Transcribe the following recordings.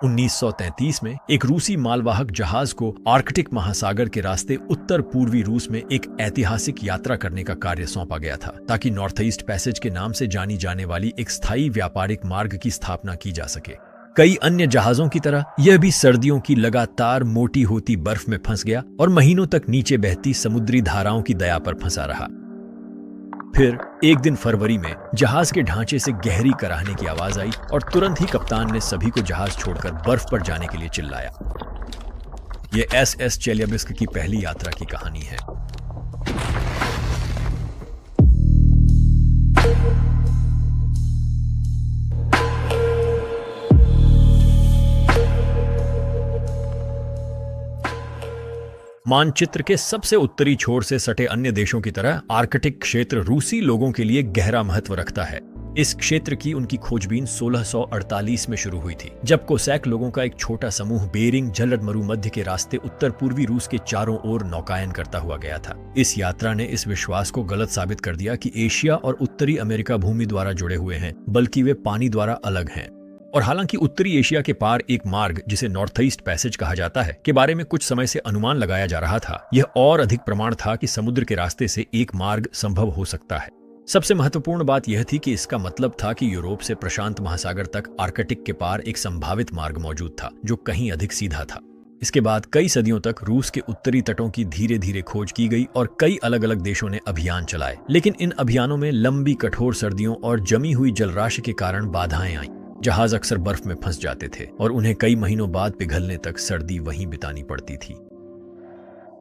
1933 में एक रूसी मालवाहक जहाज को आर्कटिक महासागर के रास्ते उत्तर पूर्वी रूस में एक ऐतिहासिक यात्रा करने का कार्य सौंपा गया था, ताकि नॉर्थ ईस्ट पैसेज के नाम से जानी जाने वाली एक स्थायी व्यापारिक मार्ग की स्थापना की जा सके। कई अन्य जहाजों की तरह यह भी सर्दियों की लगातार मोटी होती बर्फ में फंस गया और महीनों तक नीचे बहती समुद्री धाराओं की दया पर फंसा रहा। फिर एक दिन फरवरी में जहाज के ढांचे से गहरी कराहने की आवाज आई और तुरंत ही कप्तान ने सभी को जहाज छोड़कर बर्फ पर जाने के लिए चिल्लाया। यह एसएस चेलियाबिस्क की पहली यात्रा की कहानी है। मानचित्र के सबसे उत्तरी छोर से सटे अन्य देशों की तरह आर्कटिक क्षेत्र रूसी लोगों के लिए गहरा महत्व रखता है। इस क्षेत्र की उनकी खोजबीन 1648 में शुरू हुई थी, जब कोसैक लोगों का एक छोटा समूह बेरिंग जलद मरुमध्य के रास्ते उत्तर पूर्वी रूस के चारों ओर नौकायन करता हुआ गया था। इस यात्रा ने इस विश्वास को गलत साबित कर दिया कि एशिया और उत्तरी अमेरिका भूमि द्वारा जुड़े हुए हैं, बल्कि वे पानी द्वारा अलग हैं। और हालांकि उत्तरी एशिया के पार एक मार्ग जिसे नॉर्थ ईस्ट पैसेज कहा जाता है के बारे में कुछ समय से अनुमान लगाया जा रहा था, यह और अधिक प्रमाण था कि समुद्र के रास्ते से एक मार्ग संभव हो सकता है। सबसे महत्वपूर्ण बात यह थी कि इसका मतलब था कि यूरोप से प्रशांत महासागर तक आर्कटिक के पार एक संभावित मार्ग मौजूद था, जो कहीं अधिक सीधा था। इसके बाद कई सदियों तक रूस के उत्तरी तटों की धीरे धीरे खोज की गई और कई अलग अलग देशों ने अभियान चलाए, लेकिन इन अभियानों में लंबी कठोर सर्दियों और जमी हुई जलराशि के कारण बाधाएं आईं। जहाज अक्सर बर्फ में फंस जाते थे और उन्हें कई महीनों बाद पिघलने तक सर्दी वहीं बितानी पड़ती थी।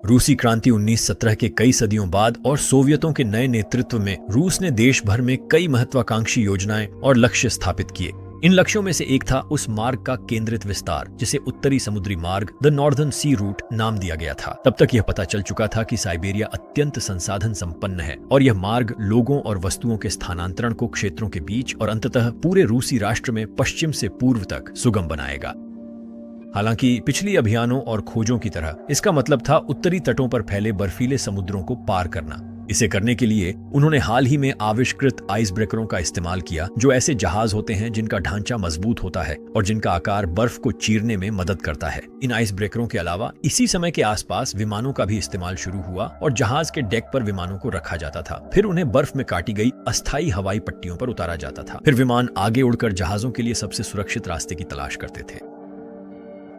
रूसी क्रांति 1917 के कई सदियों बाद और सोवियतों के नए नेतृत्व में रूस ने देश भर में कई महत्वाकांक्षी योजनाएं और लक्ष्य स्थापित किए। इन लक्ष्यों में से एक था उस मार्ग का केंद्रित विस्तार, जिसे उत्तरी समुद्री मार्ग द नॉर्दर्न सी रूट नाम दिया गया था। तब तक यह पता चल चुका था कि साइबेरिया अत्यंत संसाधन संपन्न है और यह मार्ग लोगों और वस्तुओं के स्थानांतरण को क्षेत्रों के बीच और अंततः पूरे रूसी राष्ट्र में पश्चिम से पूर्व तक सुगम बनाएगा। हालांकि पिछली अभियानों और खोजों की तरह इसका मतलब था उत्तरी तटों पर फैले बर्फीले समुद्रों को पार करना। इसे करने के लिए उन्होंने हाल ही में आविष्कृत आइस ब्रेकरों का इस्तेमाल किया, जो ऐसे जहाज होते हैं जिनका ढांचा मजबूत होता है और जिनका आकार बर्फ को चीरने में मदद करता है। इन आइस ब्रेकरों के अलावा इसी समय के आसपास विमानों का भी इस्तेमाल शुरू हुआ और जहाज के डेक पर विमानों को रखा जाता था। फिर उन्हें बर्फ में काटी गई अस्थायी हवाई पट्टियों पर उतारा जाता था। फिर विमान आगे उड़कर जहाजों के लिए सबसे सुरक्षित रास्ते की तलाश करते थे।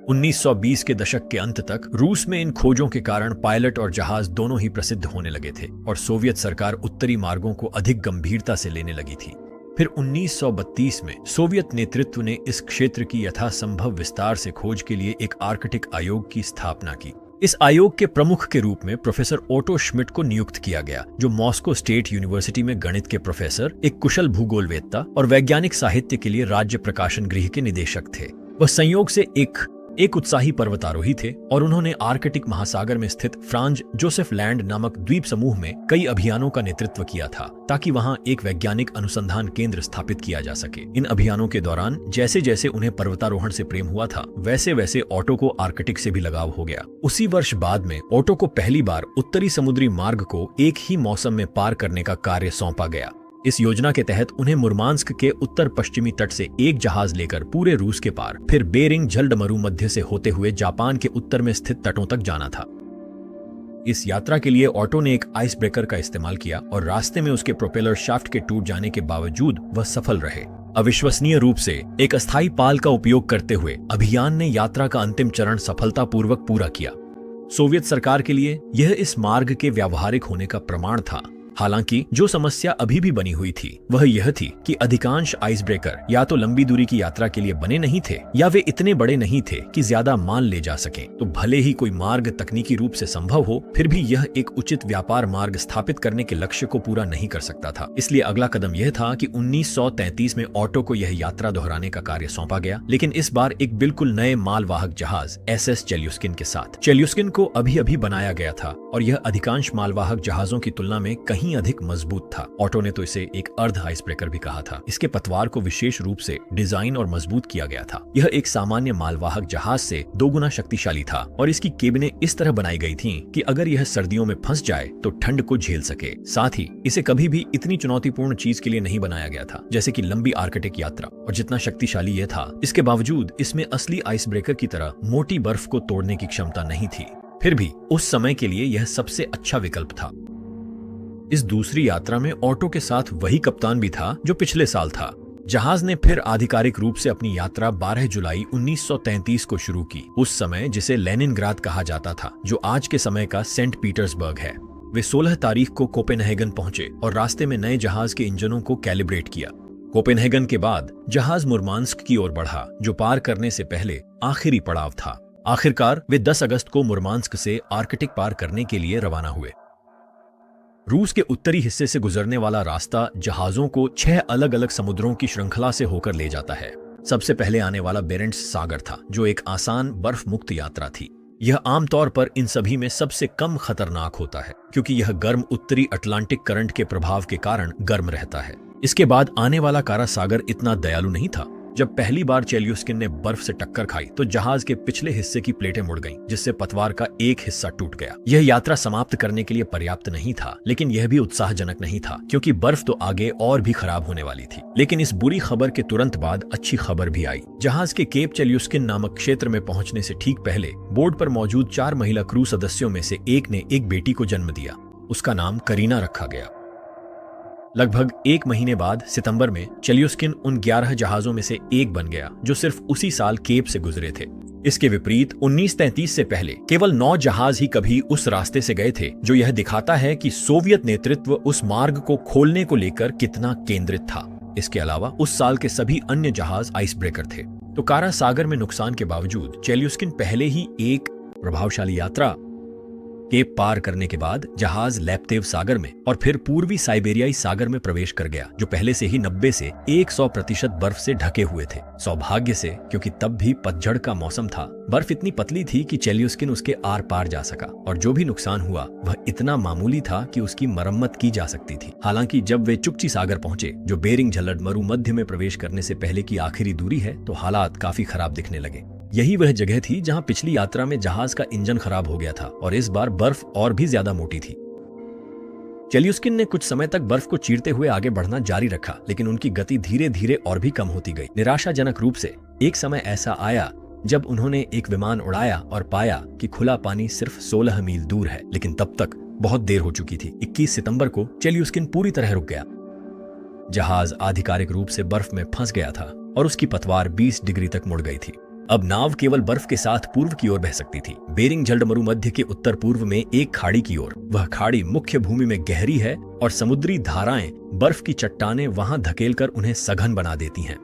1920 के दशक के अंत तक रूस में इन खोजों के कारण पायलट और जहाज दोनों ही प्रसिद्ध होने लगे थे और सोवियत सरकार उत्तरी मार्गों को अधिक गंभीरता से लेने लगी थी। फिर 1932 में सोवियत नेतृत्व ने इस क्षेत्र की यथासंभव विस्तार से खोज के लिए एक आर्कटिक आयोग की स्थापना की। इस आयोग के प्रमुख के रूप में प्रोफेसर ओटो श्मिट को नियुक्त किया गया, जो मॉस्को स्टेट यूनिवर्सिटी में गणित के प्रोफेसर, एक कुशल भूगोलवेत्ता और वैज्ञानिक साहित्य के लिए राज्य प्रकाशन गृह के निदेशक थे। वह संयोग से एक उत्साही पर्वतारोही थे और उन्होंने आर्कटिक महासागर में स्थित फ्रांज जोसेफ लैंड नामक द्वीप समूह में कई अभियानों का नेतृत्व किया था, ताकि वहां एक वैज्ञानिक अनुसंधान केंद्र स्थापित किया जा सके। इन अभियानों के दौरान जैसे जैसे उन्हें पर्वतारोहण से प्रेम हुआ था, वैसे वैसे ओटो को आर्कटिक से भी लगाव हो गया। उसी वर्ष बाद में ओटो को पहली बार उत्तरी समुद्री मार्ग को एक ही मौसम में पार करने का कार्य सौंपा गया। इस योजना के तहत उन्हें मुर्मांस्क के उत्तर पश्चिमी तट से एक जहाज लेकर पूरे रूस के पार, फिर बेरिंग जलद मरुमध्य से होते हुए जापान के उत्तर में स्थित तटों तक जाना था। इस यात्रा के लिए ओटो ने एक आइस ब्रेकर का इस्तेमाल किया और रास्ते में उसके प्रोपेलर शाफ्ट के टूट जाने के बावजूद वह सफल रहे। अविश्वसनीय रूप से एक अस्थायी पाल का उपयोग करते हुए अभियान ने यात्रा का अंतिम चरण सफलतापूर्वक पूरा किया। सोवियत सरकार के लिए यह इस मार्ग के व्यावहारिक होने का प्रमाण था। हालांकि जो समस्या अभी भी बनी हुई थी वह यह थी कि अधिकांश आइस ब्रेकर या तो लंबी दूरी की यात्रा के लिए बने नहीं थे या वे इतने बड़े नहीं थे कि ज्यादा माल ले जा सकें। तो भले ही कोई मार्ग तकनीकी रूप से संभव हो, फिर भी यह एक उचित व्यापार मार्ग स्थापित करने के लक्ष्य को पूरा नहीं कर सकता था। इसलिए अगला कदम यह था कि 1933 में ओटो को यह यात्रा दोहराने का कार्य सौंपा गया, लेकिन इस बार एक बिल्कुल नए मालवाहक जहाज एसएस चेल्युस्किन के साथ। चेल्युस्किन को अभी अभी बनाया गया था और यह अधिकांश मालवाहक जहाजों की तुलना में कहीं कहीं अधिक मजबूत था। ऑटो ने तो इसे एक अर्ध आइस ब्रेकर भी कहा था। इसके पतवार को विशेष रूप से डिजाइन और मजबूत किया गया था। यह एक सामान्य मालवाहक जहाज से 2 गुना शक्तिशाली था और इसकी केबिनें इस तरह बनाई गई थीं कि अगर यह सर्दियों में फंस जाए तो ठंड को झेल सके। साथ ही इसे कभी भी इतनी चुनौतीपूर्ण चीज के लिए नहीं बनाया गया था जैसे कि लंबी आर्कटिक यात्रा। और जितना शक्तिशाली यह था, इसके बावजूद इसमें असली आइस ब्रेकर की तरह मोटी बर्फ को तोड़ने की क्षमता नहीं थी। फिर भी उस समय के लिए यह सबसे अच्छा विकल्प था। इस दूसरी यात्रा में ऑटो के साथ वही कप्तान भी था जो पिछले साल था। जहाज ने फिर आधिकारिक रूप से अपनी यात्रा 12 जुलाई 1933 को शुरू की, उस समय जिसे लेनिनग्राद कहा जाता था, जो आज के समय का सेंट पीटर्सबर्ग है। वे 16 तारीख को कोपेनहेगन पहुंचे और रास्ते में नए जहाज के इंजनों को कैलिब्रेट किया। कोपेनहेगन के बाद जहाज मुरमांस्क की ओर बढ़ा, जो पार करने से पहले आखिरी पड़ाव था। आखिरकार वे 10 अगस्त को मुरमांस्क से आर्कटिक पार करने के लिए रवाना हुए। रूस के उत्तरी हिस्से से गुजरने वाला रास्ता जहाजों को 6 अलग अलग समुद्रों की श्रृंखला से होकर ले जाता है। सबसे पहले आने वाला बेरेंट्स सागर था, जो एक आसान बर्फ मुक्त यात्रा थी। यह आमतौर पर इन सभी में सबसे कम खतरनाक होता है क्योंकि यह गर्म उत्तरी अटलांटिक करंट के प्रभाव के कारण गर्म रहता है। इसके बाद आने वाला कारा सागर इतना दयालु नहीं था। जब पहली बार चेल्यूस्किन ने बर्फ से टक्कर खाई तो जहाज के पिछले हिस्से की प्लेटें मुड़ गईं, जिससे पतवार का एक हिस्सा टूट गया। यह यात्रा समाप्त करने के लिए पर्याप्त नहीं था, लेकिन यह भी उत्साहजनक नहीं था क्योंकि बर्फ तो आगे और भी खराब होने वाली थी। लेकिन इस बुरी खबर के तुरंत बाद अच्छी खबर भी आई। जहाज के केप चेल्यूस्किन नामक क्षेत्र में पहुंचने से ठीक पहले बोर्ड पर मौजूद 4 महिला क्रू सदस्यों में से एक ने एक बेटी को जन्म दिया। उसका नाम करीना रखा गया। लगभग 1 महीने बाद सितंबर में चेल्यूस्किन उन 11 जहाजों में से एक बन गया जो सिर्फ उसी साल केप से गुजरे थे। इसके विपरीत 1933 से पहले केवल 9 जहाज ही कभी उस रास्ते से गए थे, जो यह दिखाता है कि सोवियत नेतृत्व उस मार्ग को खोलने को लेकर कितना केंद्रित था। इसके अलावा उस साल के सभी अन्य जहाज आइस ब्रेकर थे। तो कारा सागर में नुकसान के बावजूद चेल्यूस्किन पहले ही एक प्रभावशाली यात्रा केप पार करने के बाद जहाज लैप्तेव सागर में और फिर पूर्वी साइबेरियाई सागर में प्रवेश कर गया, जो पहले से ही 90 से 100% बर्फ से ढके हुए थे। सौभाग्य से, क्योंकि तब भी पतझड़ का मौसम था, बर्फ इतनी पतली थी कि चेल्यूस्किन उसके आर पार जा सका और जो भी नुकसान हुआ वह इतना मामूली था कि उसकी मरम्मत की जा सकती थी। हालांकि जब वे चुक्ची सागर पहुंचे, जो बेरिंग झल्लड मरु मध्य में प्रवेश करने से पहले की आखिरी दूरी है, तो हालात काफी खराब दिखने लगे। यही वह जगह थी जहां पिछली यात्रा में जहाज का इंजन खराब हो गया था और इस बार बर्फ और भी ज्यादा मोटी थी। चेल्यूस्किन ने कुछ समय तक बर्फ को चीरते हुए आगे बढ़ना जारी रखा, लेकिन उनकी गति धीरे धीरे और भी कम होती गई। निराशाजनक रूप से एक समय ऐसा आया जब उन्होंने एक विमान उड़ाया और पाया कि खुला पानी सिर्फ 16 मील दूर है, लेकिन तब तक बहुत देर हो चुकी थी। 21 सितंबर को चेल्यूस्किन पूरी तरह रुक गया। जहाज आधिकारिक रूप से बर्फ में फंस गया था और उसकी पतवार 20 डिग्री तक मुड़ गई थी। अब नाव केवल बर्फ के साथ पूर्व की ओर बह सकती थी, बेरिंग झल्ड मरु मध्य के उत्तर पूर्व में एक खाड़ी की ओर। वह खाड़ी मुख्य भूमि में गहरी है और समुद्री धाराएं बर्फ की चट्टानें वहां धकेलकर उन्हें सघन बना देती हैं।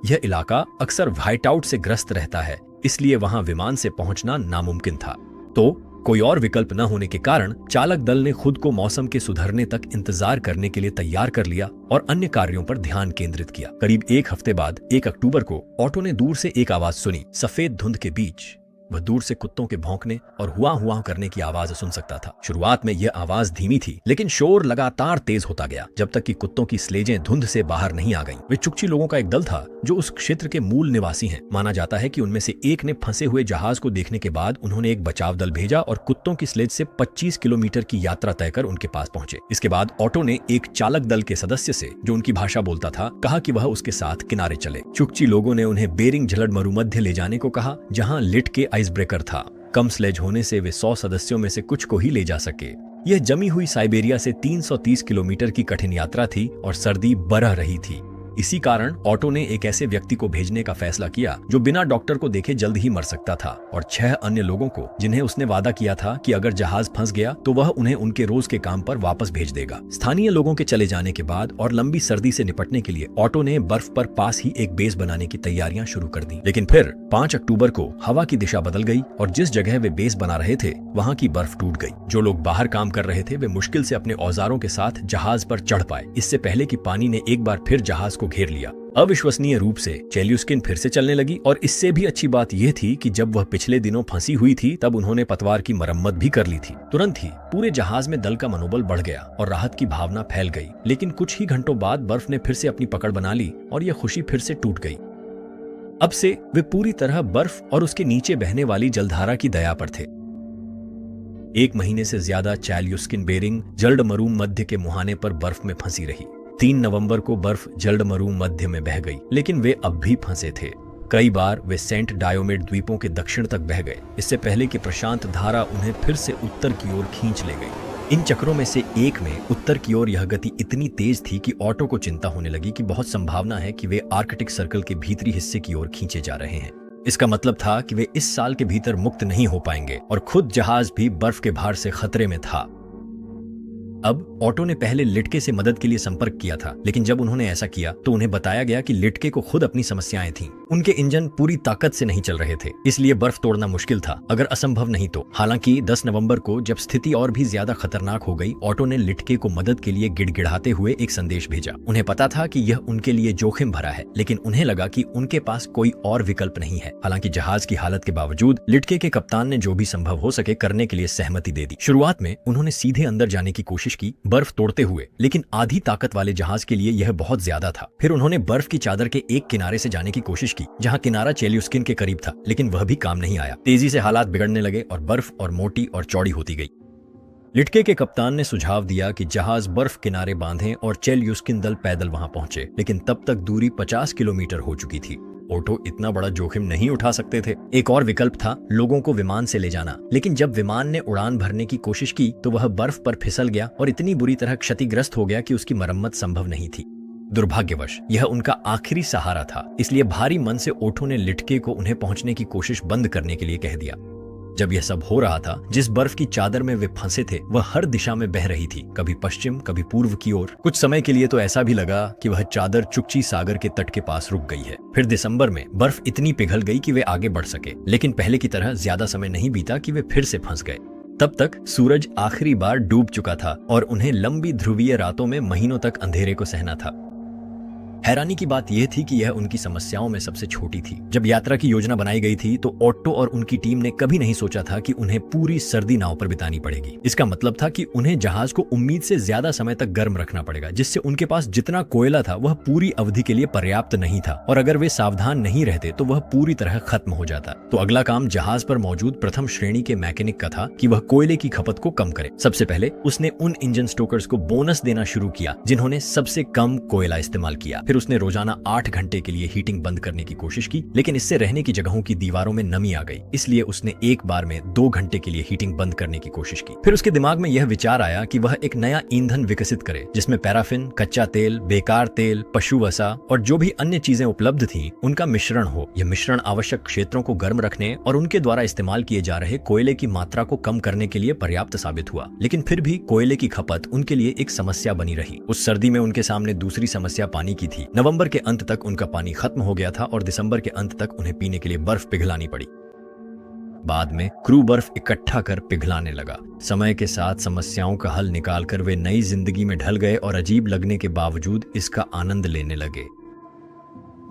यह इलाका अक्सर व्हाइट आउट से ग्रस्त रहता है, इसलिए वहां विमान से पहुंचना नामुमकिन था। तो कोई और विकल्प न होने के कारण चालक दल ने खुद को मौसम के सुधरने तक इंतजार करने के लिए तैयार कर लिया और अन्य कार्यों पर ध्यान केंद्रित किया। करीब 1 हफ्ते बाद 1 अक्टूबर को ऑटो ने दूर से एक आवाज सुनी। सफेद धुंध के बीच वह दूर से कुत्तों के भौंकने और हुआ हुआ करने की आवाज सुन सकता था। शुरुआत में यह आवाज धीमी थी, लेकिन शोर लगातार तेज होता गया जब तक कि कुत्तों की स्लेजें धुंध से बाहर नहीं आ गईं। वे चुकची लोगों का एक दल था जो उस क्षेत्र के मूल निवासी हैं। माना जाता है कि उनमें से एक ने फंसे हुए जहाज को देखने के बाद उन्होंने एक बचाव दल भेजा और कुत्तों की स्लेज से 25 किलोमीटर की यात्रा तय कर उनके पास पहुंचे। इसके बाद ऑटो ने एक चालक दल के सदस्य से, जो उनकी भाषा बोलता था, कहा कि वह उसके साथ किनारे चले। चुकची लोगों ने उन्हें बेरिंग झल्ड मरु मध्य ले जाने को कहा, जहां लिट के आइस ब्रेकर था। कम स्लेज होने से वे 100 सदस्यों में से कुछ को ही ले जा सके। यह जमी हुई साइबेरिया से 330 किलोमीटर की कठिन यात्रा थी और सर्दी बरह रही थी। इसी कारण ऑटो ने एक ऐसे व्यक्ति को भेजने का फैसला किया जो बिना डॉक्टर को देखे जल्द ही मर सकता था, और 6 अन्य लोगों को, जिन्हें उसने वादा किया था कि अगर जहाज फंस गया तो वह उन्हें उनके रोज के काम पर वापस भेज देगा। स्थानीय लोगों के चले जाने के बाद और लंबी सर्दी से निपटने के लिए ऑटो ने बर्फ पर पास ही एक बेस बनाने की तैयारियां शुरू कर दी। लेकिन फिर 5 अक्टूबर को हवा की दिशा बदल गई और जिस जगह वे बेस बना रहे थे वहां की बर्फ टूट गई। जो लोग बाहर काम कर रहे थे वे मुश्किल से अपने औजारों के साथ जहाज पर चढ़ पाए, इससे पहले कि पानी ने एक बार फिर जहाज को घेर लिया। अविश्वसनीय रूप से चेल्यूस्किन फिर से चलने लगी और इससे भी अच्छी बात यह थी कि जब वह पिछले दिनों फंसी हुई थी तब उन्होंने पतवार की मरम्मत भी कर ली थी। तुरंत ही पूरे जहाज में दल का मनोबल बढ़ गया और राहत की भावना फैल गई। लेकिन कुछ ही घंटों बाद बर्फ ने फिर से अपनी पकड़ बना ली और यह खुशी फिर से टूट गई। अब से वे पूरी तरह बर्फ और उसके नीचे बहने वाली जलधारा की दया पर थे। 1 महीने से ज्यादा चेल्यूस्किन बेरिंग जलडमरू मध्य के मुहाने पर बर्फ में फंसी रही। 3 नवंबर को बर्फ जलडमरू मध्य में बह गई, लेकिन वे अब भी फंसे थे। कई बार वे सेंट डायोमेड द्वीपों के दक्षिण तक बह गए, इससे पहले कि प्रशांत धारा उन्हें फिर से उत्तर की ओर खींच ले गई। इन चक्रों में से एक में उत्तर की ओर यह गति इतनी तेज थी कि ऑटो को चिंता होने लगी कि बहुत संभावना है कि वे आर्कटिक सर्कल के भीतरी हिस्से की ओर खींचे जा रहे हैं। इसका मतलब था कि वे इस साल के भीतर मुक्त नहीं हो पाएंगे और खुद जहाज भी बर्फ के भार से खतरे में था। अब ऑटो ने पहले लिटके से मदद के लिए संपर्क किया था, लेकिन जब उन्होंने ऐसा किया तो उन्हें बताया गया कि लिटके को खुद अपनी समस्याएं थीं। उनके इंजन पूरी ताकत से नहीं चल रहे थे, इसलिए बर्फ तोड़ना मुश्किल था, अगर असंभव नहीं तो। हालांकि 10 नवंबर को जब स्थिति और भी ज्यादा खतरनाक हो गई, ऑटो ने लिटके को मदद के लिए गिड़गिड़ाते हुए एक संदेश भेजा। उन्हें पता था कि यह उनके लिए जोखिम भरा है, लेकिन उन्हें लगा कि उनके पास कोई और विकल्प नहीं है। हालांकि जहाज की हालत के बावजूद लिटके के कप्तान ने जो भी संभव हो सके करने के लिए सहमति दे दी। शुरुआत में उन्होंने सीधे अंदर जाने की कोशिश की, बर्फ तोड़ते हुए, लेकिन आधी ताकत वाले जहाज के लिए यह बहुत ज्यादा था। फिर उन्होंने बर्फ की चादर के एक किनारे से जाने की कोशिश की, जहां किनारा चेल्यूस्किन के करीब था, लेकिन वह भी काम नहीं आया। तेजी से हालात बिगड़ने लगे और बर्फ और मोटी और चौड़ी होती गई। लिटके के कप्तान ने सुझाव दिया कि जहाज बर्फ किनारे बांधें और चेल्यूस्किन दल पैदल वहां पहुंचे, लेकिन तब तक दूरी 50 किलोमीटर हो चुकी थी। ऑटो इतना बड़ा जोखिम नहीं उठा सकते थे। एक और विकल्प था लोगों को विमान से ले जाना, लेकिन जब विमान ने उड़ान भरने की कोशिश की तो वह बर्फ पर फिसल गया और इतनी बुरी तरह क्षतिग्रस्त हो गया कि उसकी मरम्मत संभव नहीं थी। दुर्भाग्यवश यह उनका आखिरी सहारा था, इसलिए भारी मन से ऑटो ने लिटके को उन्हें पहुंचने की कोशिश बंद करने के लिए कह दिया। जब यह सब हो रहा था, जिस बर्फ की चादर में वे फंसे थे वह हर दिशा में बह रही थी, कभी पश्चिम कभी पूर्व की ओर। कुछ समय के लिए तो ऐसा भी लगा कि वह चादर चुकची सागर के तट के पास रुक गई है। फिर दिसंबर में बर्फ इतनी पिघल गई कि वे आगे बढ़ सके, लेकिन पहले की तरह ज्यादा समय नहीं बीता कि वे फिर से फंस गए। तब तक सूरज आखिरी बार डूब चुका था और उन्हें लंबी ध्रुवीय रातों में महीनों तक अंधेरे को सहना था। हैरानी की बात यह थी कि यह उनकी समस्याओं में सबसे छोटी थी। जब यात्रा की योजना बनाई गई थी तो ऑट्टो और उनकी टीम ने कभी नहीं सोचा था कि उन्हें पूरी सर्दी नाव पर बितानी पड़ेगी। इसका मतलब था कि उन्हें जहाज को उम्मीद से ज्यादा समय तक गर्म रखना पड़ेगा, जिससे उनके पास जितना कोयला था वह पूरी अवधि के लिए पर्याप्त नहीं था, और अगर वे सावधान नहीं रहते तो वह पूरी तरह खत्म हो जाता। तो अगला काम जहाज पर मौजूद प्रथम श्रेणी के मैकेनिक का था कि वह कोयले की खपत को कम करे। सबसे पहले उसने उन इंजन स्टोकर्स को बोनस देना शुरू किया जिन्होंने सबसे कम कोयला इस्तेमाल किया। फिर उसने रोजाना 8 घंटे के लिए हीटिंग बंद करने की कोशिश की, लेकिन इससे रहने की जगहों की दीवारों में नमी आ गई, इसलिए उसने एक बार में 2 घंटे के लिए हीटिंग बंद करने की कोशिश की। फिर उसके दिमाग में यह विचार आया कि वह एक नया ईंधन विकसित करे जिसमें पैराफिन, कच्चा तेल, बेकार तेल, पशु वसा और जो भी अन्य चीजें उपलब्ध थीं उनका मिश्रण हो। यह मिश्रण आवश्यक क्षेत्रों को गर्म रखने और उनके द्वारा इस्तेमाल किए जा रहे कोयले की मात्रा को कम करने के लिए पर्याप्त साबित हुआ। लेकिन फिर भी कोयले की खपत उनके लिए एक समस्या बनी रही। उस सर्दी में उनके सामने दूसरी समस्या पानी की थी। नवंबर के अंत तक उनका पानी खत्म हो गया था और दिसंबर के अंत तक उन्हें पीने के लिए बर्फ पिघलानी पड़ी। बाद में क्रू बर्फ इकट्ठा कर पिघलाने लगा। समय के साथ समस्याओं का हल निकालकर वे नई जिंदगी में ढल गए और अजीब लगने के बावजूद इसका आनंद लेने लगे।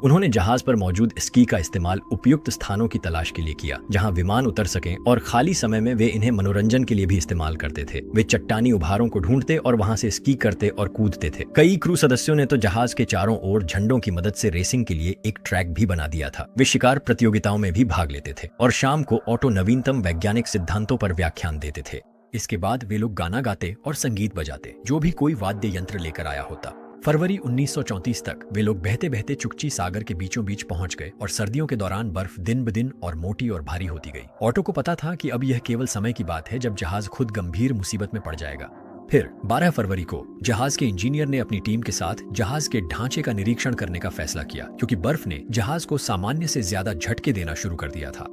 उन्होंने जहाज पर मौजूद स्की का इस्तेमाल उपयुक्त स्थानों की तलाश के लिए किया जहां विमान उतर सकें, और खाली समय में वे इन्हें मनोरंजन के लिए भी इस्तेमाल करते थे। वे चट्टानी उभारों को ढूंढते और वहां से स्की करते और कूदते थे। कई क्रू सदस्यों ने तो जहाज के चारों ओर झंडों की मदद से रेसिंग के लिए एक ट्रैक भी बना दिया था। वे शिकार प्रतियोगिताओं में भी भाग लेते थे और शाम को ऑटो नवीनतम वैज्ञानिक सिद्धांतों पर व्याख्यान देते थे। इसके बाद वे लोग गाना गाते और संगीत बजाते, जो भी कोई वाद्य यंत्र लेकर आया होता। फरवरी 1934 तक वे लोग बहते बहते चुकची सागर के बीचों बीच पहुंच गए और सर्दियों के दौरान बर्फ दिन ब दिन और मोटी और भारी होती गई। ऑटो को पता था कि अब यह केवल समय की बात है जब जहाज खुद गंभीर मुसीबत में पड़ जाएगा। फिर 12 फरवरी को जहाज के इंजीनियर ने अपनी टीम के साथ जहाज के ढांचे का निरीक्षण करने का फैसला किया, क्योंकि बर्फ ने जहाज को सामान्य से ज्यादा झटके देना शुरू कर दिया था।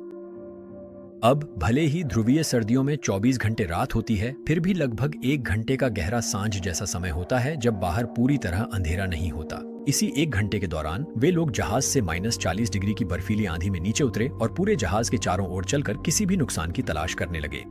अब भले ही ध्रुवीय सर्दियों में 24 घंटे रात होती है, फिर भी लगभग 1 घंटे का गहरा सांझ जैसा समय होता है जब बाहर पूरी तरह अंधेरा नहीं होता। इसी 1 घंटे के दौरान वे लोग जहाज से -40 डिग्री की बर्फीली आंधी में नीचे उतरे और पूरे जहाज के चारों ओर चलकर किसी भी नुकसान की तलाश करने लगे।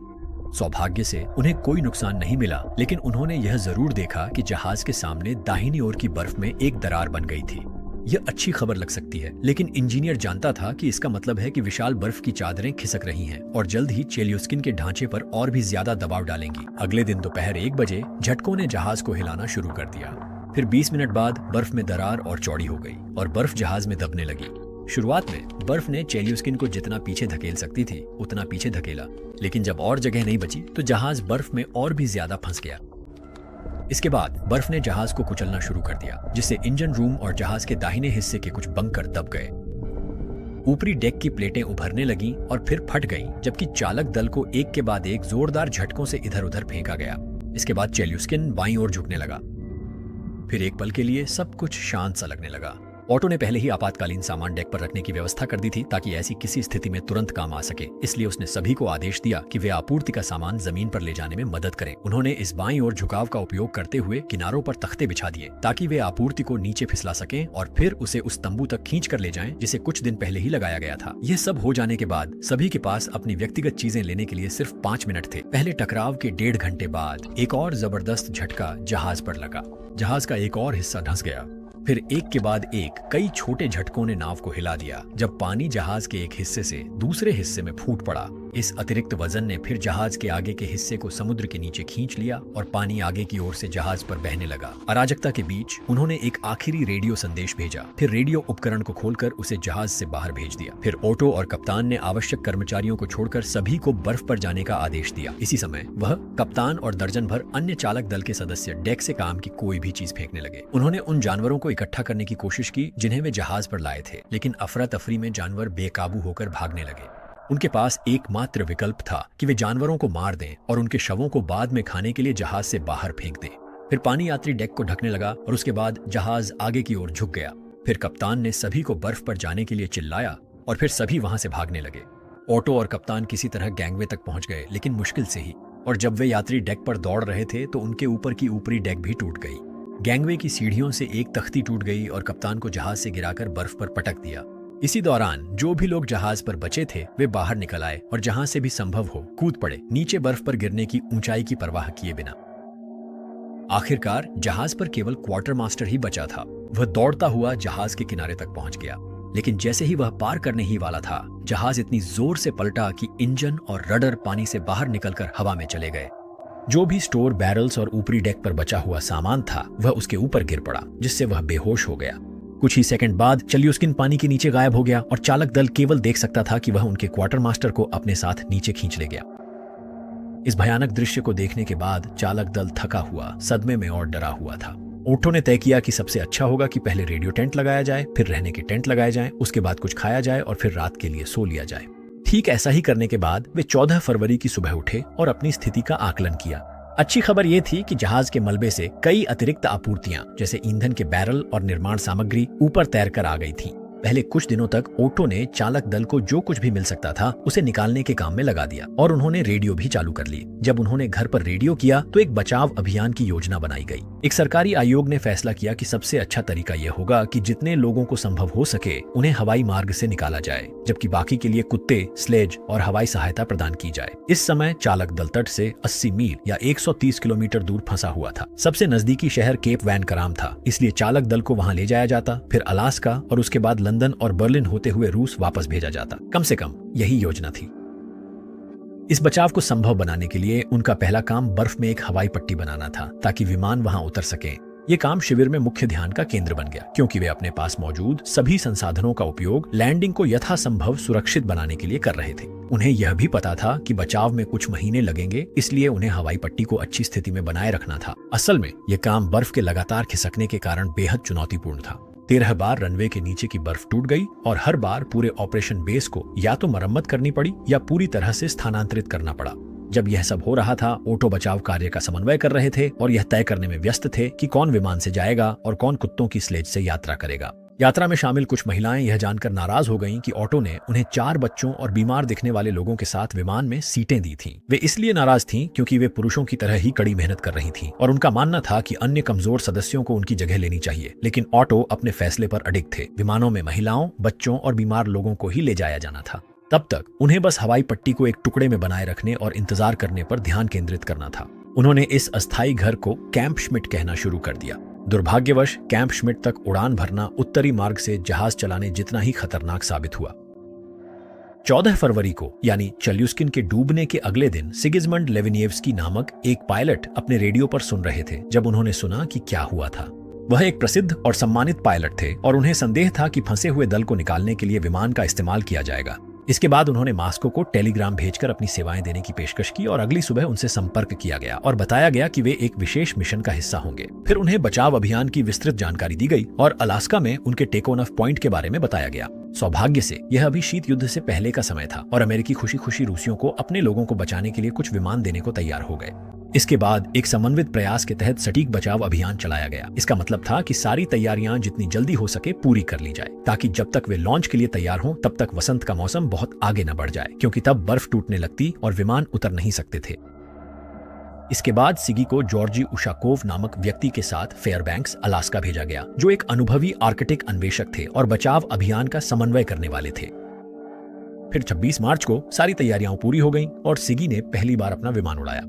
सौभाग्य से उन्हें कोई नुकसान नहीं मिला, लेकिन उन्होंने यह जरूर देखा कि जहाज के सामने दाहिनी ओर की बर्फ में एक दरार बन गई थी। यह अच्छी खबर लग सकती है, लेकिन इंजीनियर जानता था कि इसका मतलब है कि विशाल बर्फ की चादरें खिसक रही हैं और जल्द ही चेल्यूस्किन के ढांचे पर और भी ज्यादा दबाव डालेंगी। अगले दिन दोपहर 1 बजे झटकों ने जहाज को हिलाना शुरू कर दिया। फिर 20 मिनट बाद बर्फ में दरार और चौड़ी हो गई और बर्फ जहाज में दबने लगी। शुरुआत में बर्फ ने चेल्यूस्किन को जितना पीछे धकेल सकती थी उतना पीछे धकेला, लेकिन जब और जगह नहीं बची तो जहाज बर्फ में और भी ज्यादा फंस गया। इसके बाद बर्फ ने जहाज को कुचलना शुरू कर दिया, जिससे इंजन रूम और जहाज के दाहिने हिस्से के कुछ बंकर दब गए। ऊपरी डेक की प्लेटें उभरने लगीं और फिर फट गईं, जबकि चालक दल को एक के बाद एक जोरदार झटकों से इधर उधर फेंका गया। इसके बाद चेल्यूस्किन बाईं ओर झुकने लगा। फिर एक पल के लिए सब कुछ शांत सा लगने लगा। ऑटो ने पहले ही आपातकालीन सामान डेक पर रखने की व्यवस्था कर दी थी ताकि ऐसी किसी स्थिति में तुरंत काम आ सके। इसलिए उसने सभी को आदेश दिया कि वे आपूर्ति का सामान जमीन पर ले जाने में मदद करें। उन्होंने इस बाईं ओर झुकाव का उपयोग करते हुए किनारों पर तख्ते बिछा दिए ताकि वे आपूर्ति को नीचे फिसला सकें और फिर उसे उस तंबू तक खींच कर ले जाएं जिसे कुछ दिन पहले ही लगाया गया था। यह सब हो जाने के बाद सभी के पास अपनी व्यक्तिगत चीजें लेने के लिए सिर्फ 5 मिनट थे। पहले टकराव के 1.5 घंटे बाद एक और जबरदस्त झटका जहाज पर लगा। जहाज का एक और हिस्सा धंस गया। फिर एक के बाद एक कई छोटे झटकों ने नाव को हिला दिया जब पानी जहाज के एक हिस्से से दूसरे हिस्से में फूट पड़ा। इस अतिरिक्त वजन ने फिर जहाज के आगे के हिस्से को समुद्र के नीचे खींच लिया और पानी आगे की ओर से जहाज पर बहने लगा। अराजकता के बीच उन्होंने एक आखिरी रेडियो संदेश भेजा। फिर रेडियो उपकरण को खोलकर उसे जहाज से बाहर भेज दिया। फिर ऑटो और कप्तान ने आवश्यक कर्मचारियों को छोड़कर सभी को बर्फ पर जाने का आदेश दिया। इसी समय वह कप्तान और दर्जन भर अन्य चालक दल के सदस्य डेक से काम की कोई भी चीज फेंकने लगे। उन्होंने उन जानवरों को इकट्ठा करने की कोशिश की जिन्हें वे जहाज पर लाए थे, लेकिन अफरा तफरी में जानवर बेकाबू होकर भागने लगे। उनके पास एकमात्र विकल्प था कि वे जानवरों को मार दें और उनके शवों को बाद में खाने के लिए जहाज से बाहर फेंक दें। फिर पानी यात्री डेक को ढकने लगा और उसके बाद जहाज आगे की ओर झुक गया। फिर कप्तान ने सभी को बर्फ पर जाने के लिए चिल्लाया और फिर सभी वहां से भागने लगे। ऑटो और कप्तान किसी तरह गैंगवे तक पहुंच गए, लेकिन मुश्किल से ही, और जब वे यात्री डेक पर दौड़ रहे थे तो उनके ऊपर की ऊपरी डेक भी टूट गई। गैंगवे की सीढ़ियों से एक तख्ती टूट गई और कप्तान को जहाज से गिराकर बर्फ पर पटक दिया। इसी दौरान जो भी लोग जहाज पर बचे थे वे बाहर निकल आए और जहां से भी संभव हो कूद पड़े, नीचे बर्फ पर गिरने की ऊंचाई की परवाह किए बिना। आखिरकार जहाज पर केवल क्वार्टर मास्टर ही बचा था। वह दौड़ता हुआ जहाज के किनारे तक पहुंच गया, लेकिन जैसे ही वह पार करने ही वाला था, जहाज इतनी जोर से पलटा कि इंजन और रडर पानी से बाहर निकलकर हवा में चले गए। जो भी स्टोर बैरल्स और ऊपरी डेक पर बचा हुआ सामान था वह उसके ऊपर गिर पड़ा, जिससे वह बेहोश हो गया। कुछ ही सेकंड बाद चेल्यूस्किन पानी के नीचे गायब हो गया और चालक दल केवल देख सकता था कि वह उनके क्वार्टर मास्टर को अपने साथ नीचे खींच ले गया। इस भयानक दृश्य को देखने के बाद चालक दल थका हुआ, सदमे में और डरा हुआ था। ओटो ने तय किया कि सबसे अच्छा होगा कि पहले रेडियो टेंट लगाया जाए, फिर रहने के टेंट लगाए जाएं, उसके बाद कुछ खाया जाए और फिर रात के लिए सो लिया जाए। ठीक ऐसा ही करने के बाद वे 14 फरवरी की सुबह उठे और अपनी स्थिति का आकलन किया। अच्छी खबर यह थी कि जहाज के मलबे से कई अतिरिक्त आपूर्तियां जैसे ईंधन के बैरल और निर्माण सामग्री ऊपर तैरकर आ गई थी। पहले कुछ दिनों तक ओटो ने चालक दल को जो कुछ भी मिल सकता था उसे निकालने के काम में लगा दिया और उन्होंने रेडियो भी चालू कर ली। जब उन्होंने घर पर रेडियो किया तो एक बचाव अभियान की योजना बनाई गई। एक सरकारी आयोग ने फैसला किया कि सबसे अच्छा तरीका यह होगा कि जितने लोगों को संभव हो सके उन्हें हवाई मार्ग से निकाला जाए, जबकि बाकी के लिए कुत्ते, स्लेज और हवाई सहायता प्रदान की जाए। इस समय चालक दल तट से 80 मील या 130 किलोमीटर दूर फंसा हुआ था। सबसे नजदीकी शहर केप वैन कराम था, इसलिए चालक दल को वहां ले जाया जाता, फिर अलास्का और उसके बाद लंदन और बर्लिन होते हुए रूस वापस भेजा जाता। कम से कम यही योजना थी। इस बचाव को संभव बनाने के लिए उनका पहला काम बर्फ में एक हवाई पट्टी बनाना था ताकि विमान वहां उतर सकें। ये काम शिविर में मुख्य ध्यान का केंद्र बन गया, क्योंकि वे अपने पास मौजूद सभी संसाधनों का उपयोग लैंडिंग को यथासंभव सुरक्षित बनाने के लिए कर रहे थे। उन्हें यह भी पता था कि बचाव में कुछ महीने लगेंगे, इसलिए उन्हें हवाई पट्टी को अच्छी स्थिति में बनाए रखना था। असल में यह काम बर्फ के लगातार खिसकने के कारण बेहद चुनौतीपूर्ण था। 13 बार रनवे के नीचे की बर्फ टूट गई और हर बार पूरे ऑपरेशन बेस को या तो मरम्मत करनी पड़ी या पूरी तरह से स्थानांतरित करना पड़ा। जब यह सब हो रहा था, ओटो बचाव कार्य का समन्वय कर रहे थे और यह तय करने में व्यस्त थे कि कौन विमान से जाएगा और कौन कुत्तों की स्लेज से यात्रा करेगा। यात्रा में शामिल कुछ महिलाएं यह जानकर नाराज हो गईं कि ऑटो ने उन्हें 4 बच्चों और बीमार दिखने वाले लोगों के साथ विमान में सीटें दी थीं। वे इसलिए नाराज थीं क्योंकि वे पुरुषों की तरह ही कड़ी मेहनत कर रही थीं और उनका मानना था कि अन्य कमजोर सदस्यों को उनकी जगह लेनी चाहिए। लेकिन ऑटो अपने फैसले पर अडिग थे। विमानों में महिलाओं, बच्चों और बीमार लोगों को ही ले जाया जाना था। तब तक उन्हें बस हवाई पट्टी को एक टुकड़े में बनाए रखने और इंतजार करने पर ध्यान केंद्रित करना था। उन्होंने इस अस्थायी घर को कैंप श्मिट कहना शुरू कर दिया। दुर्भाग्यवश कैंप श्मिट तक उड़ान भरना उत्तरी मार्ग से जहाज चलाने जितना ही खतरनाक साबित हुआ। 14 फरवरी को यानी चेल्यूस्किन के डूबने के अगले दिन सिगिस्मंड लेविनिएव्स्की नामक एक पायलट अपने रेडियो पर सुन रहे थे जब उन्होंने सुना कि क्या हुआ था। वह एक प्रसिद्ध और सम्मानित पायलट थे और उन्हें संदेह था कि फंसे हुए दल को निकालने के लिए विमान का इस्तेमाल किया जाएगा। इसके बाद उन्होंने मॉस्को को टेलीग्राम भेजकर अपनी सेवाएं देने की पेशकश की और अगली सुबह उनसे संपर्क किया गया और बताया गया कि वे एक विशेष मिशन का हिस्सा होंगे। फिर उन्हें बचाव अभियान की विस्तृत जानकारी दी गई और अलास्का में उनके टेक ऑन ऑफ पॉइंट के बारे में बताया गया। सौभाग्य से यह अभी शीत युद्ध से पहले का समय था और अमेरिकी खुशी खुशी रूसियों को अपने लोगों को बचाने के लिए कुछ विमान देने को तैयार हो गए। इसके बाद एक समन्वित प्रयास के तहत सटीक बचाव अभियान चलाया गया। इसका मतलब था कि सारी तैयारियां जितनी जल्दी हो सके पूरी कर ली जाए ताकि जब तक वे लॉन्च के लिए तैयार हों तब तक वसंत का मौसम बहुत आगे न बढ़ जाए, क्योंकि तब बर्फ टूटने लगती और विमान उतर नहीं सकते थे। इसके बाद सिगी को जॉर्जी उशाकोव नामक व्यक्ति के साथ फेयरबैंक्स अलास्का भेजा गया, जो एक अनुभवी आर्कटिक अन्वेषक थे और बचाव अभियान का समन्वय करने वाले थे। फिर 26 मार्च को सारी तैयारियां पूरी हो गईं और सिगी ने पहली बार अपना विमान उड़ाया।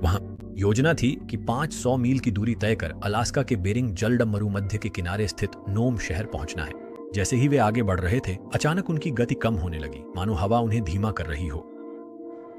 वहां योजना थी कि 500 मील की दूरी तय कर अलास्का के बेरिंग जलडम मरुमध्य के किनारे स्थित नोम शहर पहुंचना है। जैसे ही वे आगे बढ़ रहे थे, अचानक उनकी गति कम होने लगी, मानो हवा उन्हें धीमा कर रही हो।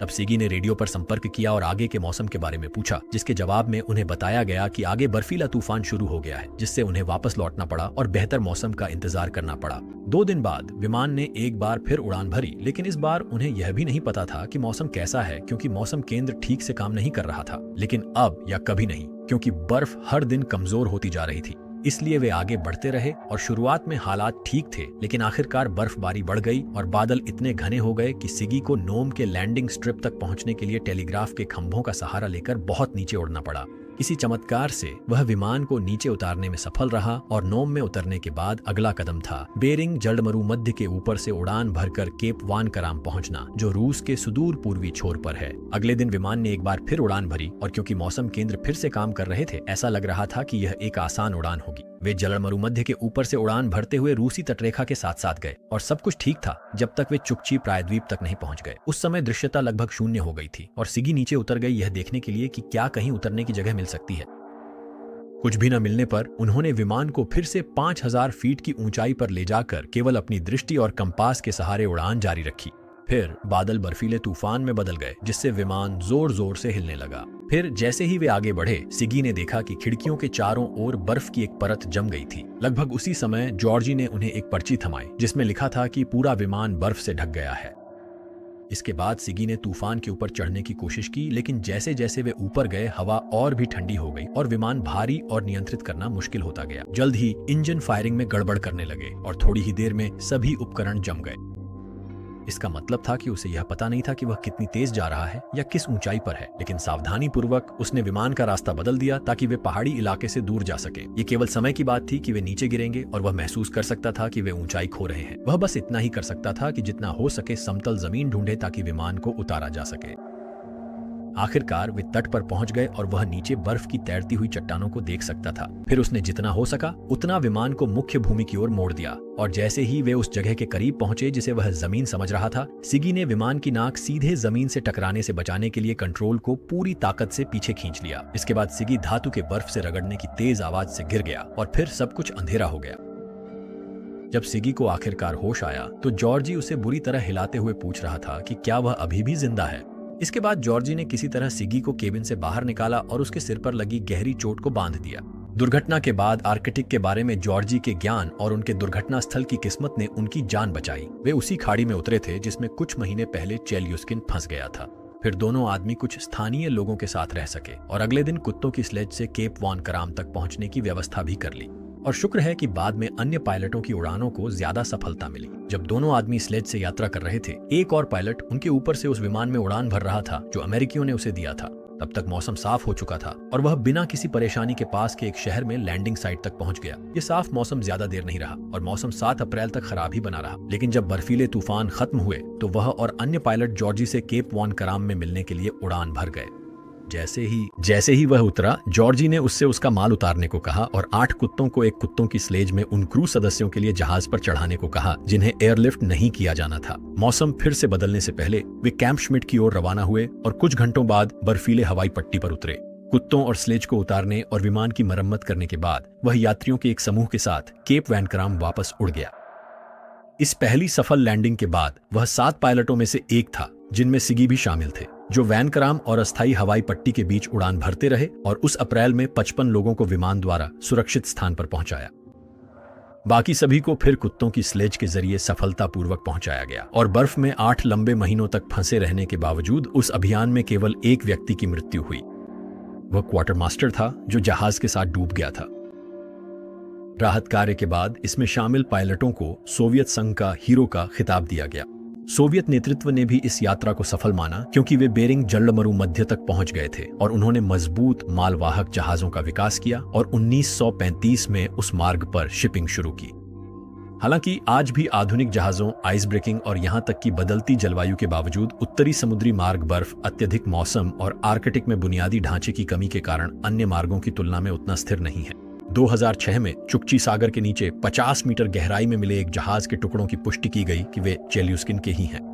तब सिगी ने रेडियो पर संपर्क किया और आगे के मौसम के बारे में पूछा, जिसके जवाब में उन्हें बताया गया कि आगे बर्फीला तूफान शुरू हो गया है, जिससे उन्हें वापस लौटना पड़ा और बेहतर मौसम का इंतजार करना पड़ा। 2 दिन बाद विमान ने एक बार फिर उड़ान भरी, लेकिन इस बार उन्हें यह भी नहीं पता था कि मौसम कैसा है, क्योंकि मौसम केंद्र ठीक से काम नहीं कर रहा था। लेकिन अब या कभी नहीं, क्योंकि बर्फ हर दिन कमजोर होती जा रही थी। इसलिए वे आगे बढ़ते रहे और शुरुआत में हालात ठीक थे, लेकिन आखिरकार बर्फबारी बढ़ गई और बादल इतने घने हो गए कि सिगी को नोम के लैंडिंग स्ट्रिप तक पहुंचने के लिए टेलीग्राफ के खंभों का सहारा लेकर बहुत नीचे उड़ना पड़ा। किसी चमत्कार से वह विमान को नीचे उतारने में सफल रहा और नोम में उतरने के बाद अगला कदम था बेरिंग जलमरुमध्य के ऊपर से उड़ान भरकर केप वान कराम पहुंचना, जो रूस के सुदूर पूर्वी छोर पर है। अगले दिन विमान ने एक बार फिर उड़ान भरी और क्योंकि मौसम केंद्र फिर से काम कर रहे थे, ऐसा लग रहा था कि यह एक आसान उड़ान होगी। वे जलमरुमध्य के ऊपर से उड़ान भरते हुए रूसी तटरेखा के साथ साथ गए और सब कुछ ठीक था जब तक वे चुकची प्रायद्वीप तक नहीं पहुंच गए। उस समय दृश्यता लगभग शून्य हो गई थी और सिगी नीचे उतर गई यह देखने के लिए कि क्या कहीं उतरने की जगह मिल सकती है। कुछ भी न मिलने पर उन्होंने विमान को फिर से 5000 फीट की ऊंचाई पर ले जाकर केवल अपनी दृष्टि और कंपास के सहारे उड़ान जारी रखी। फिर बादल बर्फीले तूफान में बदल गए, जिससे विमान जोर जोर से हिलने लगा। फिर जैसे ही वे आगे बढ़े, सिगी ने देखा कि खिड़कियों के चारों ओर बर्फ की एक परत जम गई थी। लगभग उसी समय जॉर्जी ने उन्हें एक पर्ची थमाई जिसमें लिखा था कि पूरा विमान बर्फ से ढक गया है। इसके बाद सिगी ने तूफान के ऊपर चढ़ने की कोशिश की, लेकिन जैसे जैसे वे ऊपर गए हवा और भी ठंडी हो गई और विमान भारी और नियंत्रित करना मुश्किल होता गया। जल्द ही इंजन फायरिंग में गड़बड़ करने लगे और थोड़ी ही देर में सभी उपकरण जम गए। इसका मतलब था कि उसे यह पता नहीं था कि वह कितनी तेज जा रहा है या किस ऊंचाई पर है, लेकिन सावधानी पूर्वक उसने विमान का रास्ता बदल दिया ताकि वे पहाड़ी इलाके से दूर जा सके। ये केवल समय की बात थी कि वे नीचे गिरेंगे और वह महसूस कर सकता था कि वे ऊंचाई खो रहे हैं। वह बस इतना ही कर सकता था कि जितना हो सके समतल जमीन ढूंढे ताकि विमान को उतारा जा सके। आखिरकार वे तट पर पहुंच गए और वह नीचे बर्फ की तैरती हुई चट्टानों को देख सकता था। फिर उसने जितना हो सका उतना विमान को मुख्य भूमि की ओर मोड़ दिया और जैसे ही वे उस जगह के करीब पहुंचे जिसे वह जमीन समझ रहा था, सिगी ने विमान की नाक सीधे जमीन से टकराने से बचाने के लिए कंट्रोल को पूरी ताकत से पीछे खींच लिया। इसके बाद सिगी धातु के बर्फ से रगड़ने की तेज आवाज से गिर गया और फिर सब कुछ अंधेरा हो गया। जब सिगी को आखिरकार होश आया तो जॉर्जी उसे बुरी तरह हिलाते हुए पूछ रहा था कि क्या वह अभी भी जिंदा है। इसके बाद जॉर्जी ने किसी तरह सिगी को केबिन से बाहर निकाला और उसके सिर पर लगी गहरी चोट को बांध दिया। दुर्घटना के बाद आर्कटिक के बारे में जॉर्जी के ज्ञान और उनके दुर्घटना स्थल की किस्मत ने उनकी जान बचाई। वे उसी खाड़ी में उतरे थे जिसमें कुछ महीने पहले चेल्यूस्किन फंस गया था। फिर दोनों आदमी कुछ स्थानीय लोगों के साथ रह सके और अगले दिन कुत्तों की स्लेज से केप वान कराम तक पहुंचने की व्यवस्था भी कर ली। और शुक्र है कि बाद में अन्य पायलटों की उड़ानों को ज्यादा सफलता मिली। जब दोनों आदमी स्लेज से यात्रा कर रहे थे, एक और पायलट उनके ऊपर से उस विमान में उड़ान भर रहा था जो अमेरिकियों ने उसे दिया था। तब तक मौसम साफ हो चुका था और वह बिना किसी परेशानी के पास के एक शहर में लैंडिंग साइट तक पहुंच गया। ये साफ मौसम ज्यादा देर नहीं रहा और मौसम 7 अप्रैल तक खराब ही बना रहा। लेकिन जब बर्फीले तूफान खत्म हुए तो वह और अन्य पायलट जॉर्जी से केप वान कराम में मिलने के लिए उड़ान भर गए। जैसे ही वह उतरा, जॉर्जी ने उससे उसका माल उतारने को कहा और 8 कुत्तों को एक कुत्तों की स्लेज में उन क्रू सदस्यों के लिए जहाज पर चढ़ाने को कहा जिन्हें एयरलिफ्ट नहीं किया जाना था। मौसम फिर से बदलने से पहले वे कैंप श्मिट की ओर रवाना हुए और कुछ घंटों बाद बर्फीले हवाई पट्टी पर उतरे। कुत्तों और स्लेज को उतारने और विमान की मरम्मत करने के बाद वह यात्रियों के एक समूह के साथ केप वैनक्राम वापस उड़ गया। इस पहली सफल लैंडिंग के बाद वह 7 पायलटों में से एक था, जिनमें सिगी भी शामिल थे, जो वैनक्राम और अस्थायी हवाई पट्टी के बीच उड़ान भरते रहे और उस अप्रैल में 55 लोगों को विमान द्वारा सुरक्षित स्थान पर पहुंचाया। बाकी सभी को फिर कुत्तों की स्लेज के जरिए सफलतापूर्वक पहुंचाया गया और बर्फ में 8 लंबे महीनों तक फंसे रहने के बावजूद उस अभियान में केवल एक व्यक्ति की मृत्यु हुई। वह क्वार्टरमास्टर था जो जहाज के साथ डूब गया था। राहत कार्य के बाद इसमें शामिल पायलटों को सोवियत संघ का हीरो का खिताब दिया गया। सोवियत नेतृत्व ने भी इस यात्रा को सफल माना क्योंकि वे बेरिंग जलमरु मध्य तक पहुंच गए थे और उन्होंने मजबूत मालवाहक जहाजों का विकास किया और 1935 में उस मार्ग पर शिपिंग शुरू की। हालांकि आज भी आधुनिक जहाजों, आइस ब्रेकिंग और यहां तक कि बदलती जलवायु के बावजूद उत्तरी समुद्री मार्ग बर्फ, अत्यधिक मौसम और आर्कटिक में बुनियादी ढांचे की कमी के कारण अन्य मार्गों की तुलना में उतना स्थिर नहीं है। 2006 में चुक्ची सागर के नीचे 50 मीटर गहराई में मिले एक जहाज के टुकड़ों की पुष्टि की गई कि वे चेल्यूस्किन के ही हैं।